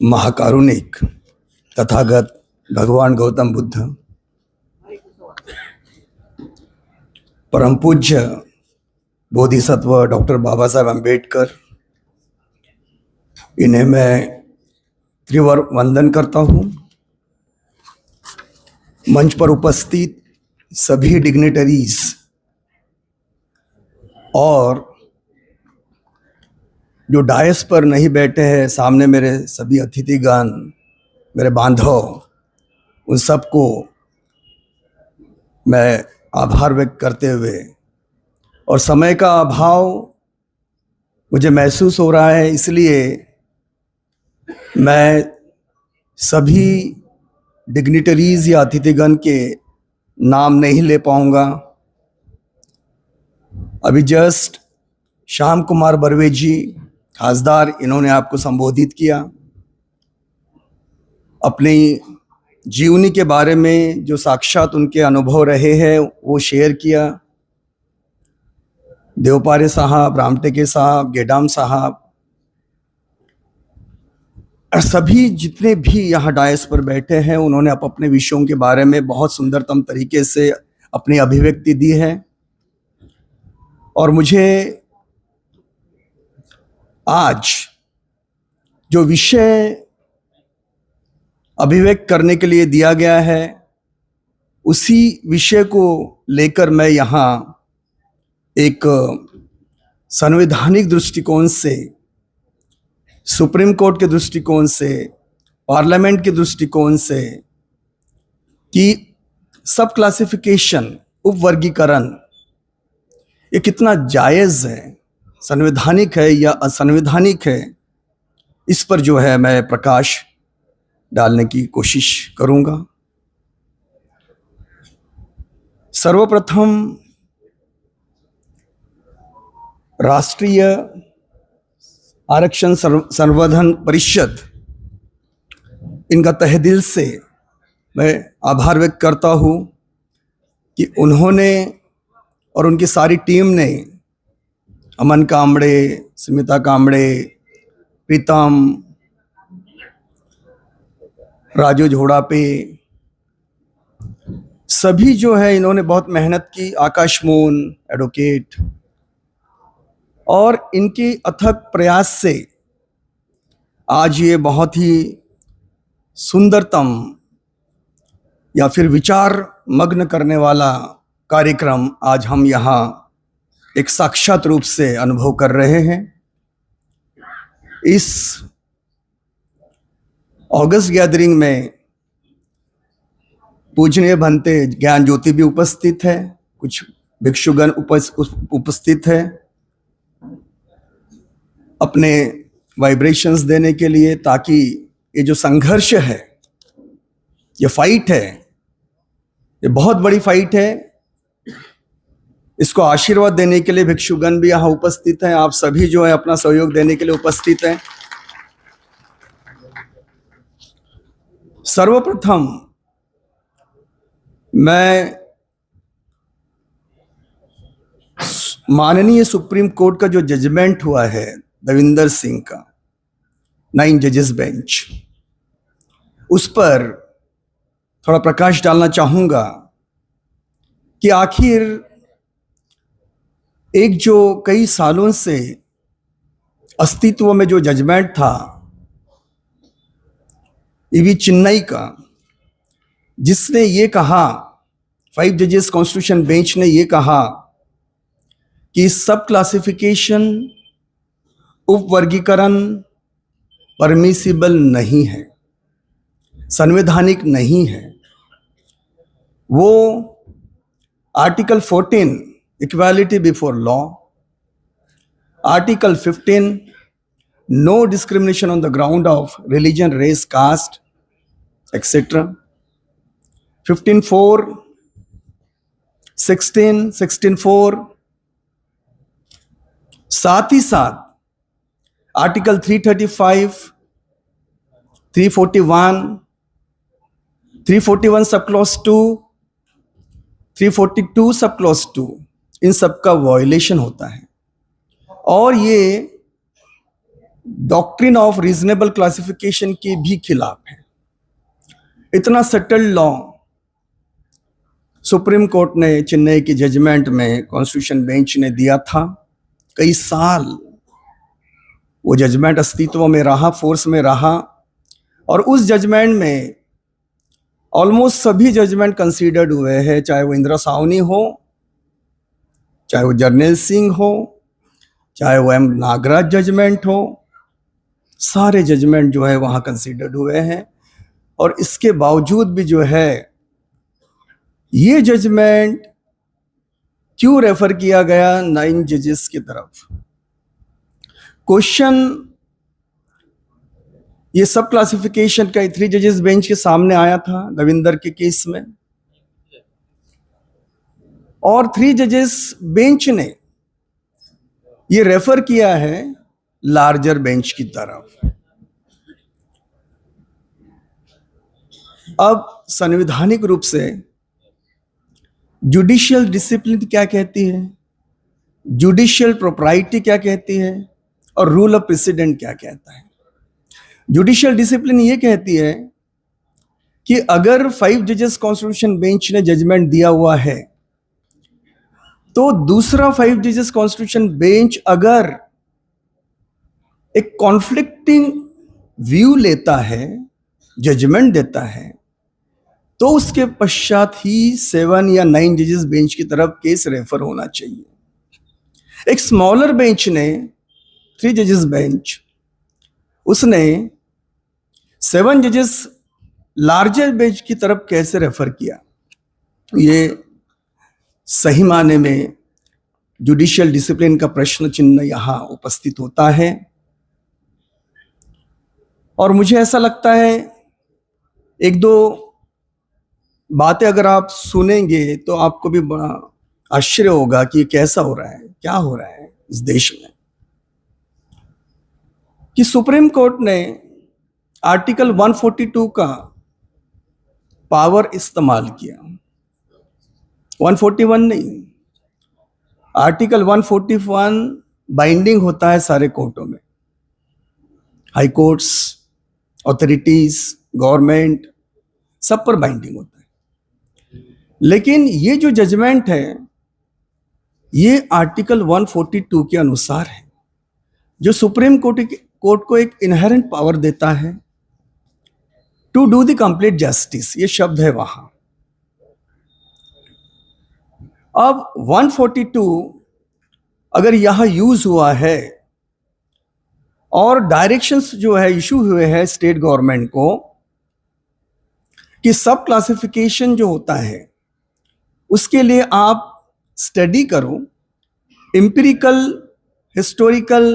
महाकारुणिक तथागत भगवान गौतम बुद्ध, परम पूज्य बोधिसत्व डॉक्टर बाबा साहब अम्बेडकर, इन्हें मैं त्रिवर वंदन करता हूँ। मंच पर उपस्थित सभी डिग्निटरीज और जो डायस पर नहीं बैठे हैं, सामने मेरे सभी अतिथिगण, मेरे बांधव, उन सबको मैं आभार व्यक्त करते हुए, और समय का अभाव मुझे महसूस हो रहा है, इसलिए मैं सभी डिग्निटरीज या अतिथिगण के नाम नहीं ले पाऊंगा। अभी जस्ट श्याम कुमार बर्वे जी खासदार, इन्होंने आपको संबोधित किया, अपनी जीवनी के बारे में जो साक्षात उनके अनुभव रहे हैं वो शेयर किया। देवपारे साहब, रामटेके साहब, गेडाम साहब, सभी जितने भी यहाँ डायस पर बैठे हैं, उन्होंने अपने विषयों के बारे में बहुत सुंदरतम तरीके से अपनी अभिव्यक्ति दी है। और मुझे आज जो विषय अभिव्यक्त करने के लिए दिया गया है, उसी विषय को लेकर मैं यहाँ एक संवैधानिक दृष्टिकोण से, सुप्रीम कोर्ट के दृष्टिकोण से, पार्लियामेंट के दृष्टिकोण से, कि सब क्लासिफिकेशन, उपवर्गीकरण, ये कितना जायज़ है, संवैधानिक है या असंवैधानिक है, इस पर जो है मैं प्रकाश डालने की कोशिश करूंगा। सर्वप्रथम राष्ट्रीय आरक्षण संवर्धन परिषद, इनका तहे दिल से मैं आभार व्यक्त करता हूँ कि उन्होंने और उनकी सारी टीम ने, अमन कामड़े, स्मिता कामड़े, प्रीतम, राजू झोड़ापे, सभी जो है इन्होंने बहुत मेहनत की। आकाश मोन एडवोकेट, और इनके अथक प्रयास से आज ये बहुत ही सुंदरतम या फिर विचार मग्न करने वाला कार्यक्रम आज हम यहाँ एक साक्षात रूप से अनुभव कर रहे हैं। इस अगस्त गैदरिंग में पूजनीय भंते ज्ञान ज्योति भी उपस्थित है, कुछ भिक्षुगण उपस्थित है अपने वाइब्रेशंस देने के लिए, ताकि ये जो संघर्ष है, ये फाइट है, ये बहुत बड़ी फाइट है, इसको आशीर्वाद देने के लिए भिक्षुगण भी यहाँ उपस्थित हैं। आप सभी जो है अपना सहयोग देने के लिए उपस्थित हैं। सर्वप्रथम मैं माननीय सुप्रीम कोर्ट का जो जजमेंट हुआ है देविंदर सिंह का 9 जजेस बेंच, उस पर थोड़ा प्रकाश डालना चाहूंगा कि आखिर एक जो कई सालों से अस्तित्व में जो जजमेंट था ईवी चेन्नई का, जिसने ये कहा, 5 जजेस कॉन्स्टिट्यूशन बेंच ने ये कहा कि सब क्लासिफिकेशन, उपवर्गीकरण परमिसिबल नहीं है, संवैधानिक नहीं है। वो article 14 equality before law, article 15 no discrimination on the ground of religion, race, caste, etcetera, 15(4), 16, 16(4), साथ ही साथ article 335, 341, 341 sub clause 2, 342 sub clause 2, इन सब का वायोलेशन होता है। और ये डॉक्ट्रिन ऑफ रीजनेबल क्लासिफिकेशन के भी खिलाफ है। इतना सटल लॉ सुप्रीम कोर्ट ने चेन्नई की जजमेंट में कॉन्स्टिट्यूशन बेंच ने दिया था। कई साल वो जजमेंट अस्तित्व में रहा, फोर्स में रहा, और उस जजमेंट में ऑलमोस्ट सभी जजमेंट कंसीडर्ड हुए हैं, चाहे वो इंदिरा साहनी हो, चाहे वो जर्नैल सिंह हो, चाहे वो एम नागराज जजमेंट हो, सारे जजमेंट जो है वहाँ कंसीडर्ड हुए हैं। और इसके बावजूद भी जो है ये जजमेंट क्यों रेफर किया गया 9 जजेस की तरफ? क्वेश्चन ये सब क्लासिफिकेशन का 3 जजेस बेंच के सामने आया था रविंदर के केस में, और 3 जजेस बेंच ने ये रेफर किया है लार्जर बेंच की तरफ। अब संवैधानिक रूप से जुडिशियल डिसिप्लिन क्या कहती है, जुडिशियल प्रोप्राइटी क्या कहती है, और रूल ऑफ प्रेसिडेंट क्या कहता है? जुडिशियल डिसिप्लिन ये कहती है कि अगर 5 जजेस कॉन्स्टिट्यूशन बेंच ने जजमेंट दिया हुआ है, तो दूसरा 5 जजेस कॉन्स्टिट्यूशन बेंच अगर एक कॉन्फ्लिक्टिंग व्यू लेता है, जजमेंट देता है, तो उसके पश्चात ही 7 या 9 जजेस बेंच की तरफ केस रेफर होना चाहिए। एक स्मॉलर बेंच ने, 3 जजेस बेंच, उसने 7 जजेस लार्जर बेंच की तरफ कैसे रेफर किया? ये सही माने में जुडिशियल डिसिप्लिन का प्रश्न चिन्ह यहां उपस्थित होता है। और मुझे ऐसा लगता है एक दो बातें अगर आप सुनेंगे तो आपको भी बड़ा आश्चर्य होगा कि ये कैसा हो रहा है, क्या हो रहा है इस देश में। कि सुप्रीम कोर्ट ने आर्टिकल 142 का पावर इस्तेमाल किया, 141 नहीं। आर्टिकल 141 बाइंडिंग होता है सारे कोर्टों में, हाई कोर्ट्स, ऑथोरिटीज, गवर्नमेंट, सब पर बाइंडिंग होता है। लेकिन ये जो जजमेंट है ये आर्टिकल 142 के अनुसार है, जो सुप्रीम कोर्ट को एक इनहेरेंट पावर देता है to do the complete justice, ये शब्द है वहां। अब 142 अगर यहां यूज हुआ है और डायरेक्शंस जो है इशू हुए हैं स्टेट गवर्नमेंट को कि सब क्लासिफिकेशन जो होता है उसके लिए आप स्टडी करो, empirical, historical,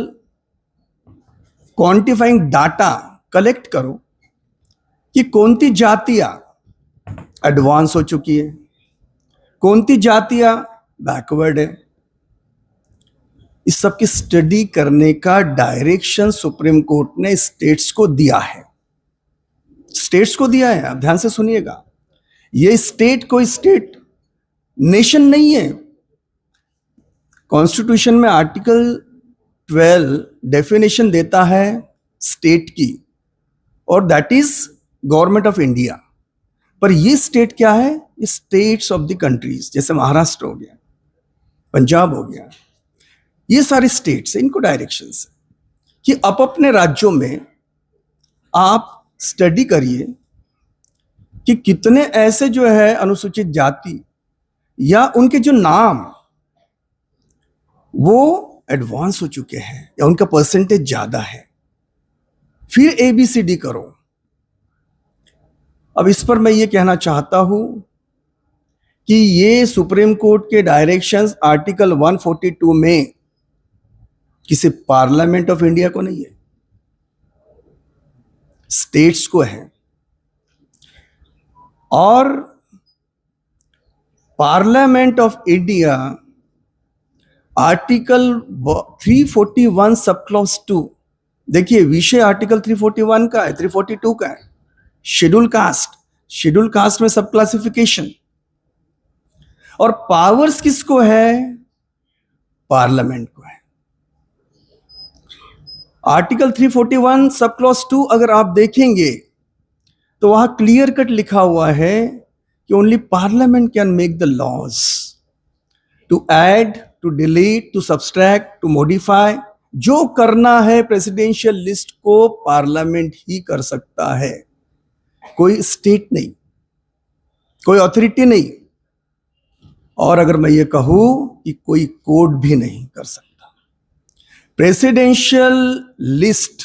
quantifying data collect करो कि कौन-ती जातियां एडवांस हो चुकी है, कौन-ती जातियां बैकवर्ड है। इस सब की स्टडी करने का डायरेक्शन सुप्रीम कोर्ट ने स्टेट्स को दिया है, स्टेट्स को दिया है। आप ध्यान से सुनिएगा, ये स्टेट कोई स्टेट नेशन नहीं है। कॉन्स्टिट्यूशन में आर्टिकल 12 डेफिनेशन देता है स्टेट की, और that is government of India. पर ये स्टेट क्या है? स्टेट्स ऑफ द कंट्रीज, जैसे महाराष्ट्र हो गया, पंजाब हो गया, ये सारे स्टेट्स, इनको डायरेक्शंस कि आप अपने राज्यों में आप स्टडी करिए कि कितने ऐसे जो है अनुसूचित जाति या उनके जो नाम वो एडवांस हो चुके हैं या उनका परसेंटेज ज्यादा है, फिर ABCD करो। अब इस पर मैं ये कहना चाहता हूं कि ये सुप्रीम कोर्ट के डायरेक्शंस आर्टिकल 142 में किसी पार्लियामेंट ऑफ इंडिया को नहीं है, स्टेट्स को है। और parliament of India article 341 sub clause 2, देखिए विषय आर्टिकल 341 का है, 342 का है, शेड्यूल कास्ट, शेड्यूल कास्ट में सब क्लासिफिकेशन, और पावर्स किसको है? पार्लियामेंट को है। आर्टिकल 341 सब क्लॉज 2 अगर आप देखेंगे तो वहां क्लियर कट लिखा हुआ है कि only parliament can make the laws to add, to delete, to subtract, to modify. जो करना है प्रेसिडेंशियल लिस्ट को पार्लियामेंट ही कर सकता है, कोई स्टेट नहीं, कोई अथॉरिटी नहीं। और अगर मैं ये कहूं कि कोई कोर्ट भी नहीं कर सकता। प्रेसिडेंशियल लिस्ट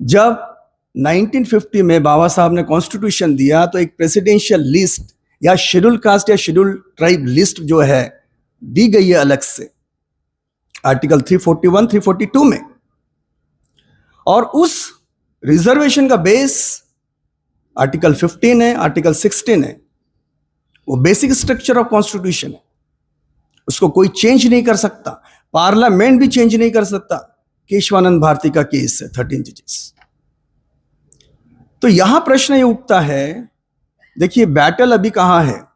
जब 1950 में बाबा साहब ने कॉन्स्टिट्यूशन दिया तो एक प्रेसिडेंशियल लिस्ट या शेड्यूल कास्ट या शेड्यूल ट्राइब लिस्ट जो है दी गई है अलग से आर्टिकल 341, 342 में। और उस रिजर्वेशन का बेस आर्टिकल 15 है, आर्टिकल 16 है। वो बेसिक स्ट्रक्चर ऑफ कॉन्स्टिट्यूशन है, उसको कोई चेंज नहीं कर सकता, पार्लियामेंट भी चेंज नहीं कर सकता। केशवानंद भारती का केस है 13 जजेस। तो यहां प्रश्न ये उठता है, देखिए बैटल अभी कहां है,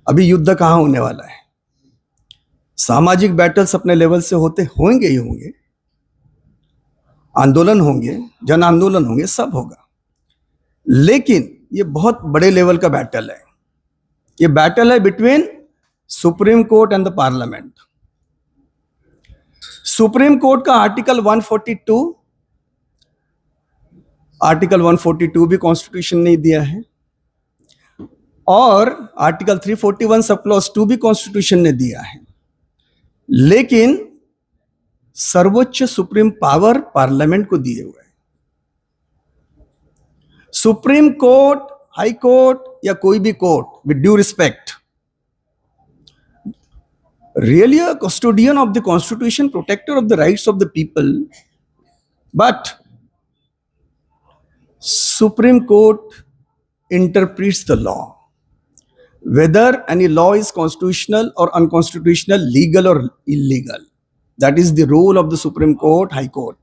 अभी युद्ध कहां होने वाला है। सामाजिक बैटल्स अपने लेवल से होते होंगे ही होंगे, आंदोलन होंगे, जन आंदोलन होंगे, सब होगा। लेकिन ये बहुत बड़े लेवल का बैटल है। ये बैटल है between supreme court and the parliament. Supreme court का आर्टिकल 142, आर्टिकल 142 भी कॉन्स्टिट्यूशन ने दिया है और आर्टिकल 341 सब क्लॉज 2 भी कॉन्स्टिट्यूशन ने दिया है। लेकिन सर्वोच्च सुप्रीम पावर पार्लियामेंट को दिए हुए है। सुप्रीम कोर्ट, हाई कोर्ट या कोई भी court, with due respect, really a custodian of the constitution, protector of the rights of the people, but Supreme Court interprets the law, whether any law is constitutional or unconstitutional, legal or illegal. That is the role of the Supreme Court, High Court.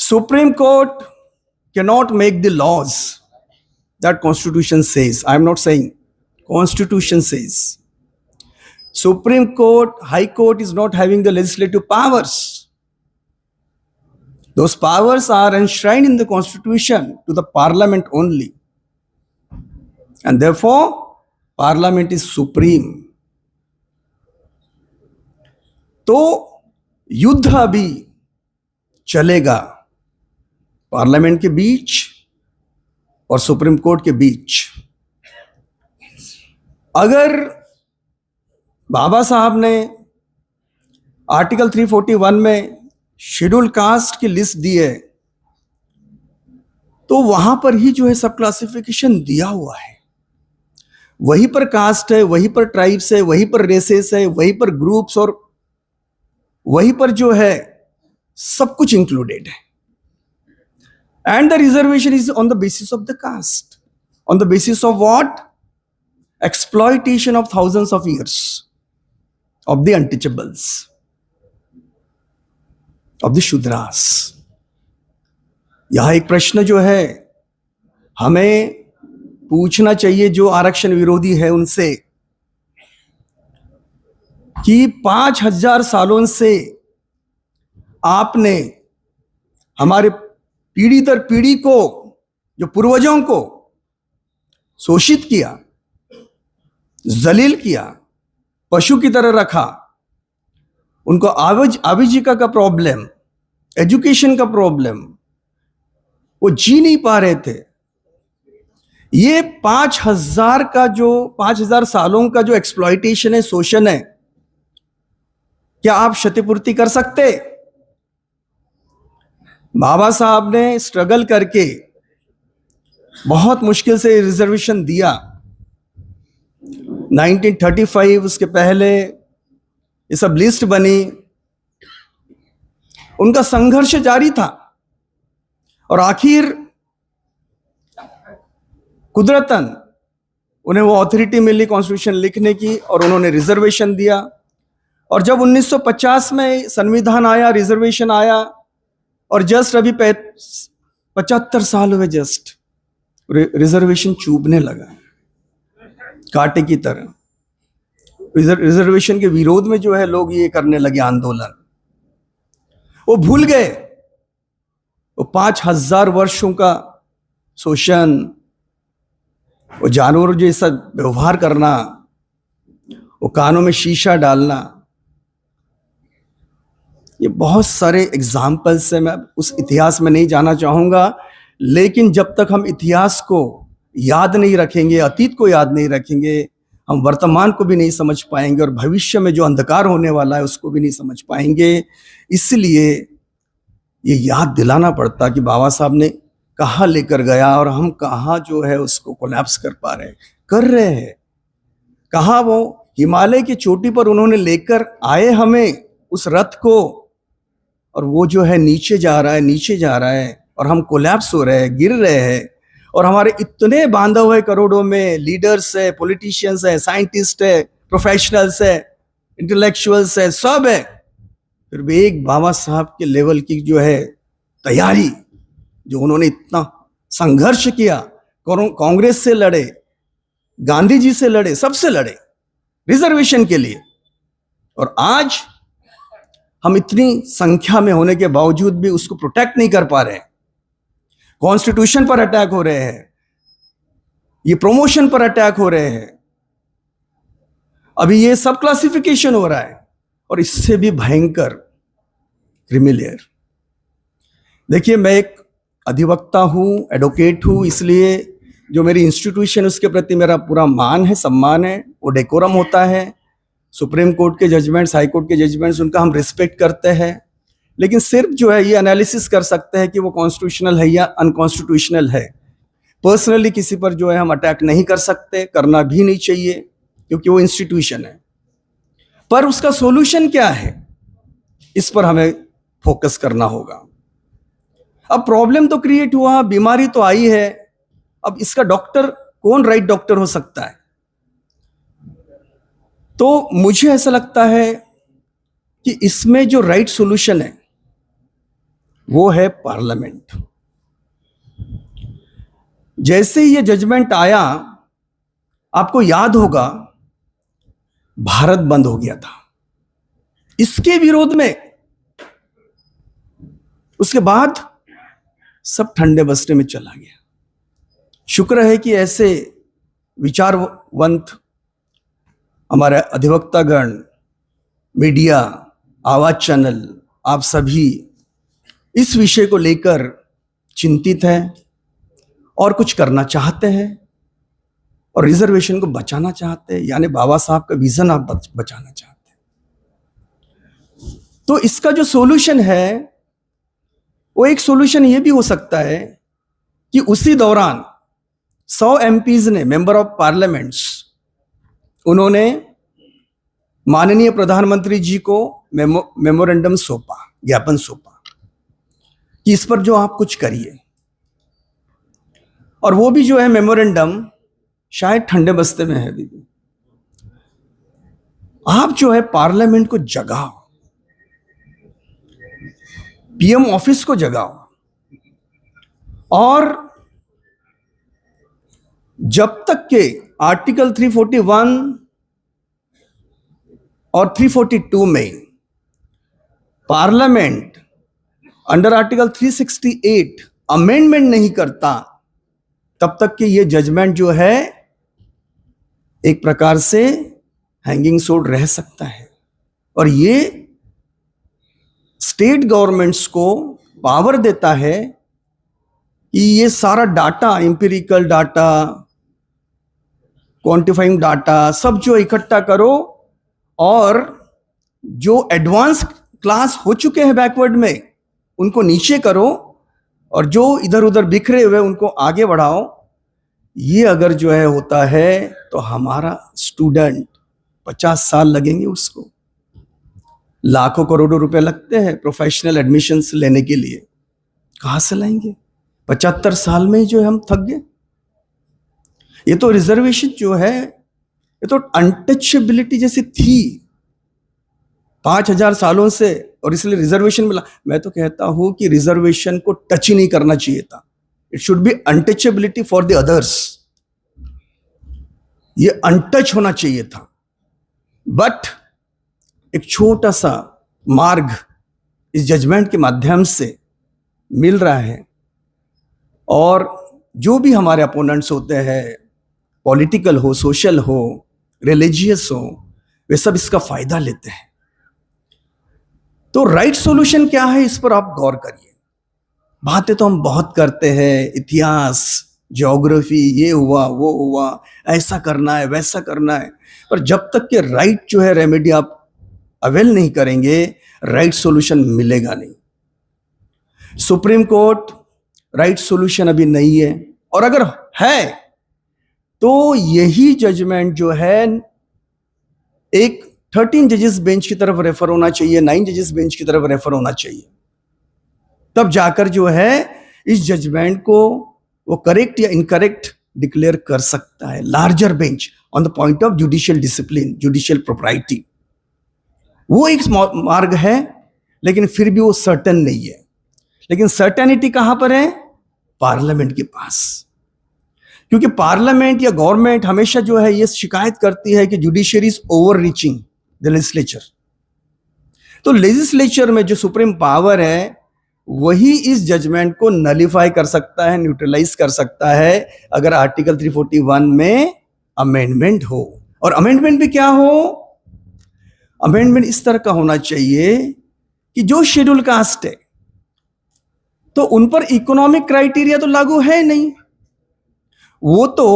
Supreme Court cannot make the laws that Constitution says. I am not saying, Constitution says. Supreme Court, High Court is not having the legislative powers. Those powers are enshrined in the Constitution to the Parliament only. And therefore, Parliament is supreme. तो युद्ध अभी चलेगा parliament के बीच और supreme court के बीच। अगर बाबा साहब ने आर्टिकल 341 में शेड्यूल कास्ट की लिस्ट दी है तो वहां पर ही जो है सब क्लासिफिकेशन दिया हुआ है। वहीं पर कास्ट है, वहीं पर ट्राइब्स है, वहीं पर रेसेस है, वहीं पर ग्रुप्स और वहीं पर जो है सब कुछ इंक्लूडेड है। And the reservation is on the basis of the caste, on the basis of what? Exploitation of thousands of years of the untouchables, of the Shudras. यह एक प्रश्न जो है हमें पूछना चाहिए जो आरक्षण विरोधी है उनसे कि 5000 सालों से आपने हमारे पीढ़ी दर पीढ़ी को, जो पूर्वजों को शोषित किया, जलील किया, पशु की तरह रखा, उनको आजीविका का प्रॉब्लम, एजुकेशन का प्रॉब्लम, वो जी नहीं पा रहे थे। ये 5000 सालों का जो एक्सप्लॉइटेशन है, शोषण है, क्या आप क्षतिपूर्ति कर सकते? बाबा साहब ने स्ट्रगल करके बहुत मुश्किल से रिजर्वेशन दिया 1935, उसके पहले ये सब लिस्ट बनी, उनका संघर्ष जारी था और आखिर कुदरतन उन्हें वो अथॉरिटी मिली कॉन्स्टिट्यूशन लिखने की और उन्होंने रिजर्वेशन दिया। और जब 1950 में संविधान आया, रिजर्वेशन आया और जस्ट अभी 75 साल हुए, जस्ट रिजर्वेशन चूबने लगा कांटे की तरह। रिजर्वेशन के विरोध में जो है लोग ये करने लगे आंदोलन। वो भूल गए वो 5,000 वर्षों का शोषण, वो जानवरों जैसा व्यवहार करना, वो कानों में शीशा डालना, ये बहुत सारे एग्जाम्पल्स हैं। मैं उस इतिहास में नहीं जाना चाहूंगा, लेकिन जब तक हम इतिहास को याद नहीं रखेंगे, अतीत को याद नहीं रखेंगे, हम वर्तमान को भी नहीं समझ पाएंगे और भविष्य में जो अंधकार होने वाला है उसको भी नहीं समझ पाएंगे। इसलिए ये याद दिलाना पड़ता कि बाबा साहब ने कहाँ लेकर गया और हम कहाँ जो है उसको कोलैप्स कर रहे हैं। कहाँ वो हिमालय की चोटी पर उन्होंने लेकर आए हमें उस रथ को, और वो जो है नीचे जा रहा है और हम कोलैप्स हो रहे हैं, गिर रहे हैं। और हमारे इतने बांधव है, करोड़ों में लीडर्स है, पॉलिटिशियंस है, साइंटिस्ट है, प्रोफेशनल्स है, इंटेलेक्चुअल्स है, सब है, फिर भी एक बाबा साहब के लेवल की जो है तैयारी, जो उन्होंने इतना संघर्ष किया, कांग्रेस से लड़े, गांधी जी से लड़े, सबसे लड़े रिजर्वेशन के लिए, और आज हम इतनी संख्या में होने के बावजूद भी उसको प्रोटेक्ट नहीं कर पा रहे हैं। कॉन्स्टिट्यूशन पर अटैक हो रहे हैं, ये प्रमोशन पर अटैक हो रहे हैं, अभी ये सब क्लासिफिकेशन हो रहा है, और इससे भी भयंकर क्रिमिलेयर। देखिए, मैं एक अधिवक्ता हूं, एडवोकेट हूं, इसलिए जो मेरी इंस्टीट्यूशन उसके प्रति मेरा पूरा मान है, सम्मान है, वो डेकोरम होता है। सुप्रीम कोर्ट के जजमेंट्स, हाई कोर्ट के जजमेंट्स, उनका हम रिस्पेक्ट करते हैं, लेकिन सिर्फ जो है ये एनालिसिस कर सकते हैं कि वो कॉन्स्टिट्यूशनल है या अनकॉन्स्टिट्यूशनल है। पर्सनली किसी पर जो है हम अटैक नहीं कर सकते, करना भी नहीं चाहिए, क्योंकि वो इंस्टीट्यूशन है। पर उसका सॉल्यूशन क्या है, इस पर हमें फोकस करना होगा। अब प्रॉब्लम तो क्रिएट हुआ, बीमारी तो आई है, अब इसका डॉक्टर कौन राइट डॉक्टर हो सकता है? तो मुझे ऐसा लगता है कि इसमें जो राइट सॉल्यूशन है वो है पार्लियामेंट। जैसे ही ये जजमेंट आया, आपको याद होगा भारत बंद हो गया था इसके विरोध में। उसके बाद सब ठंडे बस्ते में चला गया। शुक्र है कि ऐसे विचारवंत हमारे अधिवक्तागण, मीडिया, आवाज चैनल, आप सभी इस विषय को लेकर चिंतित हैं और कुछ करना चाहते हैं और रिजर्वेशन को बचाना चाहते हैं, यानी बाबा साहब का विजन आप बचाना चाहते हैं। तो इसका जो सॉल्यूशन है, वो एक सॉल्यूशन ये भी हो सकता है कि उसी दौरान 100 एमपीज ने, मेंबर ऑफ पार्लियामेंट्स, उन्होंने माननीय प्रधानमंत्री जी को मेमोरेंडम सौंपा, ज्ञापन सौंपा कि इस पर जो आप कुछ करिए। और वो भी जो है मेमोरेंडम शायद ठंडे बस्ते में है अभी भी। आप जो है पार्लियामेंट को जगाओ, पीएम ऑफिस को जगाओ, और जब तक के आर्टिकल 341 और 342 में पार्लियामेंट अंडर आर्टिकल 368 अमेंडमेंट नहीं करता, तब तक कि ये जजमेंट जो है एक प्रकार से हैंगिंग सोर्ड रह सकता है। और ये स्टेट गवर्नमेंट्स को पावर देता है कि ये सारा data, empirical data, quantifying data, सब जो इकट्ठा करो, और जो एडवांस क्लास हो चुके हैं बैकवर्ड में उनको नीचे करो, और जो इधर उधर बिखरे हुए उनको आगे बढ़ाओ। ये अगर जो है होता है तो हमारा स्टूडेंट 50 साल लगेंगे, उसको लाखों करोड़ों रुपए लगते हैं प्रोफेशनल एडमिशन्स लेने के लिए, कहां से लाएंगे? 75 साल में ही जो है हम थक गए। ये तो रिजर्वेशन जो है, ये तो अनटचेबिलिटी जैसी थी 5000 सालों से, और इसलिए रिजर्वेशन मिला। मैं तो कहता हूं कि रिजर्वेशन को टच ही नहीं करना चाहिए था। It should be untouchability for the others, ये अनटच होना चाहिए था। बट एक छोटा सा मार्ग इस जजमेंट के माध्यम से मिल रहा है। और जो भी हमारे अपोनेंट्स होते हैं, पॉलिटिकल हो, सोशल हो, रिलीजियस हो, वे सब इसका फायदा लेते हैं। तो राइट सॉल्यूशन क्या है, इस पर आप गौर करिए। बातें तो हम बहुत करते हैं, इतिहास, ज्योग्राफी, ये हुआ वो हुआ, ऐसा करना है वैसा करना है, पर जब तक कि राइट जो है रेमेडी आप अवेल नहीं करेंगे, राइट सॉल्यूशन मिलेगा नहीं। सुप्रीम कोर्ट राइट सॉल्यूशन अभी नहीं है, और अगर है तो यही जजमेंट जो है एक 13 जजेस बेंच की तरफ रेफर होना चाहिए, 9 जजेस बेंच की तरफ रेफर होना चाहिए। तब जाकर जो है इस जजमेंट को वो करेक्ट या इनकरेक्ट डिक्लेयर कर सकता है larger bench on the point of judicial discipline, judicial propriety. वो एक मार्ग है, लेकिन फिर भी वो सर्टेन नहीं है। लेकिन सर्टेनिटी कहां पर है? पार्लियामेंट के पास। क्योंकि पार्लियामेंट या गवर्नमेंट हमेशा जो है ये शिकायत करती है कि judiciary is over reaching the legislature. तो लेजिस्लेचर में जो सुप्रीम पावर है वही इस जजमेंट को नलिफाई कर सकता है, न्यूट्रलाइज कर सकता है, अगर आर्टिकल 341 में अमेंडमेंट हो। और अमेंडमेंट भी क्या हो? अमेंडमेंट इस तरह का होना चाहिए कि जो शेड्यूल कास्ट है तो उन पर इकोनॉमिक क्राइटेरिया तो लागू है नहीं, वो तो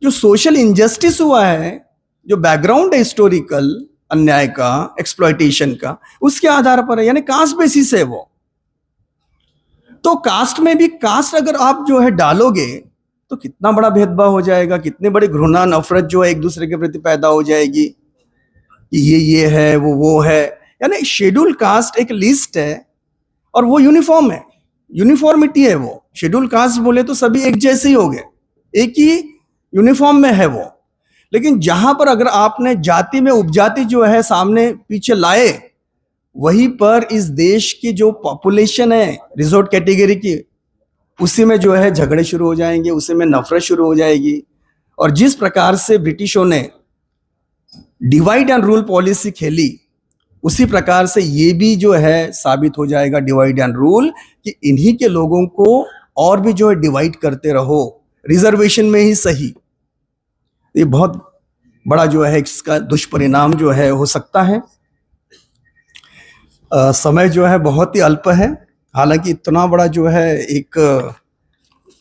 जो सोशल इनजस्टिस हुआ है, जो बैकग्राउंड है हिस्टोरिकल अन्याय का, एक्सप्लॉयटेशन का, उसके आधार पर है, यानी कास्ट बेसिस है वो। तो कास्ट में भी कास्ट अगर आप जो है डालोगे तो कितना बड़ा भेदभाव हो जाएगा, कितने बड़े घृणा नफरत जो है एक दूसरे के प्रति पैदा हो जाएगी कि ये है वो है। यानी शेड्यूल कास्ट एक लिस्ट है और वो यूनिफॉर्म है, यूनिफॉर्मिटी है वो। शेड्यूल कास्ट बोले तो सभी एक जैसे ही हो गए, एक ही यूनिफॉर्म में है वो। लेकिन जहां पर अगर आपने जाति में उपजाति जो है सामने पीछे लाए, वहीं पर इस देश की जो पॉपुलेशन है रिजर्व कैटेगरी की, उसी में जो है झगड़े शुरू हो जाएंगे, उसी में नफरत शुरू हो जाएगी। और जिस प्रकार से ब्रिटिशों ने डिवाइड एंड रूल पॉलिसी खेली, उसी प्रकार से ये भी जो है साबित हो जाएगा डिवाइड एंड रूल, कि इन्हीं के लोगों को और भी जो है डिवाइड करते रहो, रिजर्वेशन में ही सही। ये बहुत बड़ा जो है इसका दुष्परिणाम जो है हो सकता है। समय जो है बहुत ही अल्प है, हालांकि इतना बड़ा जो है एक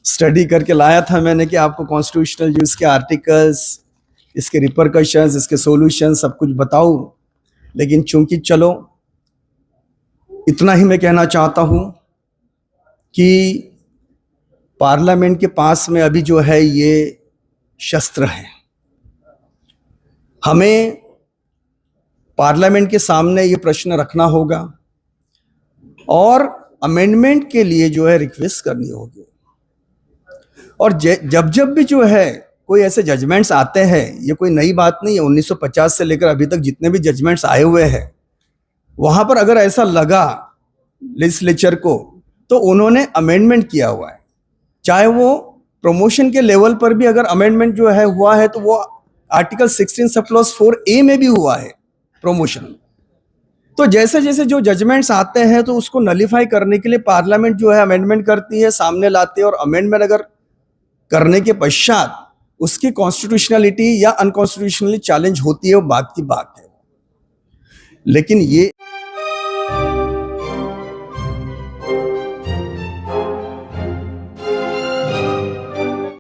स्टडी करके लाया था मैंने कि आपको कॉन्स्टिट्यूशनल जो इसके आर्टिकल्स, इसके रिपरकशंस, इसके सॉल्यूशन सब कुछ बताऊं, लेकिन चूंकि चलो इतना ही मैं कहना चाहता हूं कि पार्लियामेंट के पास में अभी जो है ये शस्त्र है। हमें पार्लियामेंट के सामने ये प्रश्न रखना होगा और अमेंडमेंट के लिए जो है रिक्वेस्ट करनी होगी। और जब जब भी जो है कोई ऐसे जजमेंट्स आते हैं, ये कोई नई बात नहीं है, 1950 से लेकर अभी तक जितने भी जजमेंट्स आए हुए हैं, वहां पर अगर ऐसा लगा लेजिस्लेचर को तो उन्होंने अमेंडमेंट किया हुआ है। चाहे वो प्रमोशन के लेवल पर भी अगर अमेंडमेंट जो है हुआ है तो वो आर्टिकल 16 सब क्लॉज 4A में भी हुआ है प्रमोशन में। तो जैसे जैसे जो जजमेंट्स आते हैं तो उसको नलिफाई करने के लिए पार्लियामेंट जो है अमेंडमेंट करती है, सामने लाती है, और अमेंडमेंट अगर करने के पश्चात उसकी कॉन्स्टिट्यूशनलिटी या अनकॉन्स्टिट्यूशनली चैलेंज होती है, वो बात की बात है। लेकिन ये